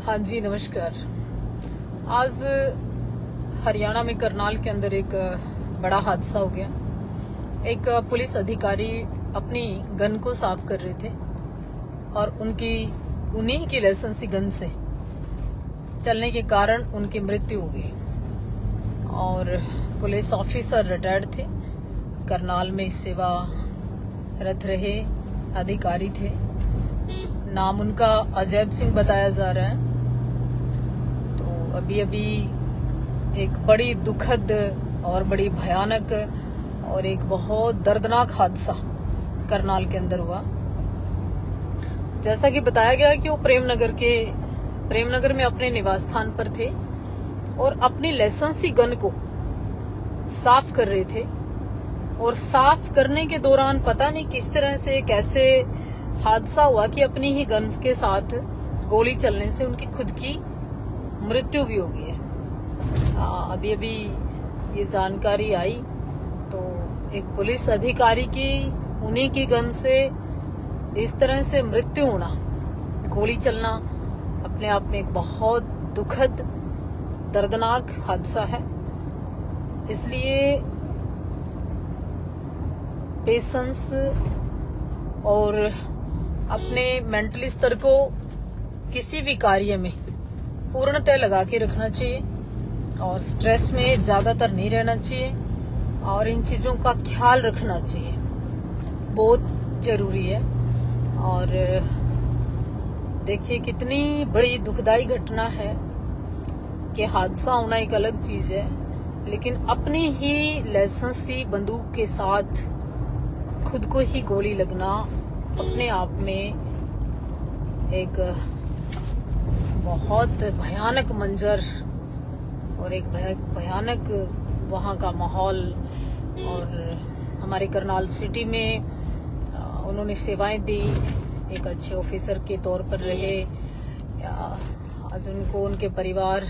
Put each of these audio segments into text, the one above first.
हाँ जी, नमस्कार। आज हरियाणा में करनाल के अंदर एक बड़ा हादसा हो गया। एक पुलिस अधिकारी अपनी गन को साफ कर रहे थे और उन्हीं की लाइसेंसी गन से चलने के कारण उनकी मृत्यु हो गई। और पुलिस ऑफिसर रिटायर्ड थे, करनाल में सेवारत रहे अधिकारी थे। नाम उनका अजैब सिंह बताया जा रहा है। तो अभी एक बड़ी दुखद और बड़ी भयानक और एक बहुत दर्दनाक हादसा करनाल के अंदर हुआ। जैसा कि बताया गया कि वो प्रेमनगर में अपने निवास स्थान पर थे और अपनी लाइसेंसी गन को साफ कर रहे थे। और साफ करने के दौरान पता नहीं किस तरह से कैसे हादसा हुआ कि अपनी ही गन के साथ गोली चलने से उनकी खुद की मृत्यु भी हो गई है। अभी ये जानकारी आई तो एक पुलिस अधिकारी की उन्हीं की गन से इस तरह से मृत्यु होना, गोली चलना, अपने आप में एक बहुत दुखद दर्दनाक हादसा है। इसलिए पेशेंस और अपने मेंटली स्तर को किसी भी कार्य में पूर्णतः लगा के रखना चाहिए और स्ट्रेस में ज्यादातर नहीं रहना चाहिए और इन चीजों का ख्याल रखना चाहिए, बहुत जरूरी है। और देखिए कितनी बड़ी दुखदाई घटना है कि हादसा होना एक अलग चीज है, लेकिन अपनी ही लाइसेंसी बंदूक के साथ खुद को ही गोली लगना अपने आप में एक बहुत भयानक मंजर और एक भयानक वहाँ का माहौल। और हमारे करनाल सिटी में उन्होंने सेवाएं दी, एक अच्छे ऑफिसर के तौर पर रहे। आज उनको उनके परिवार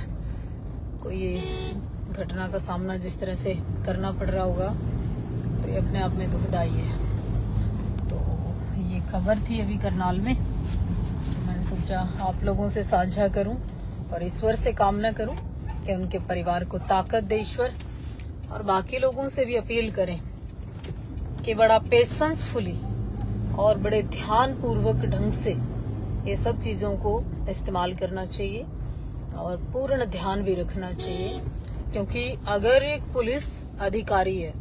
को ये घटना का सामना जिस तरह से करना पड़ रहा होगा तो ये अपने आप में दुखदाई है। तो ये खबर थी अभी करनाल में, तो मैंने सोचा आप लोगों से साझा करूं और ईश्वर से कामना करूं कि उनके परिवार को ताकत दे ईश्वर, और बाकी लोगों से भी अपील करें कि बड़ा पेशेंसफुली और बड़े ध्यान पूर्वक ढंग से ये सब चीजों को इस्तेमाल करना चाहिए और पूर्ण ध्यान भी रखना चाहिए। क्योंकि अगर एक पुलिस अधिकारी है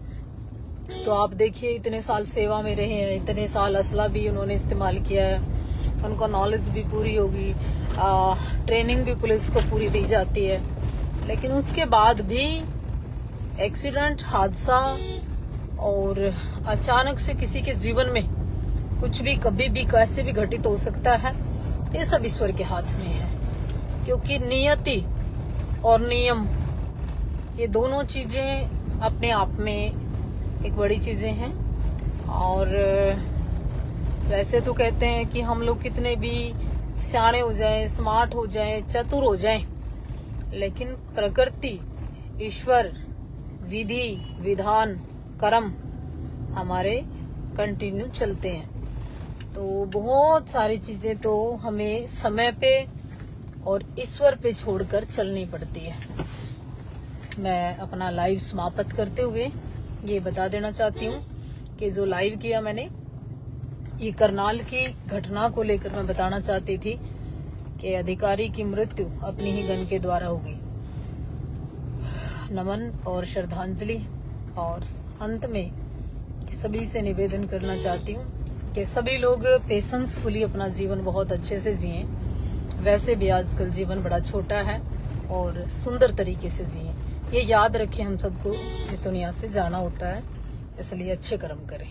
तो आप देखिए इतने साल सेवा में रहे हैं, इतने साल असला भी उन्होंने इस्तेमाल किया है, उनको नॉलेज भी पूरी होगी, ट्रेनिंग भी पुलिस को पूरी दी जाती है, लेकिन उसके बाद भी एक्सीडेंट, हादसा और अचानक से किसी के जीवन में कुछ भी कभी भी कैसे भी घटित हो सकता है। ये सब ईश्वर के हाथ में है, क्योंकि नियति और नियम ये दोनों चीजें अपने आप में एक बड़ी चीजें हैं। और वैसे तो कहते हैं कि हम लोग कितने भी सियाणे हो जाएं, स्मार्ट हो जाएं, चतुर हो जाएं, लेकिन प्रकृति, ईश्वर, विधि, विधान, कर्म हमारे कंटिन्यू चलते हैं। तो बहुत सारी चीजें तो हमें समय पे और ईश्वर पे छोड़कर चलनी पड़ती है। मैं अपना लाइव समाप्त करते हुए ये बता देना चाहती हूँ कि जो लाइव किया मैंने, ये करनाल की घटना को लेकर मैं बताना चाहती थी कि अधिकारी की मृत्यु अपनी ही गन के द्वारा हो गई। नमन और श्रद्धांजलि। और अंत में सभी से निवेदन करना चाहती हूँ कि सभी लोग पेशेंसफुली अपना जीवन बहुत अच्छे से जिएं। वैसे भी आजकल जीवन बड़ा छोटा है और सुंदर तरीके से जिएं। ये याद रखें हम सबको इस दुनिया से जाना होता है, इसलिए अच्छे कर्म करें।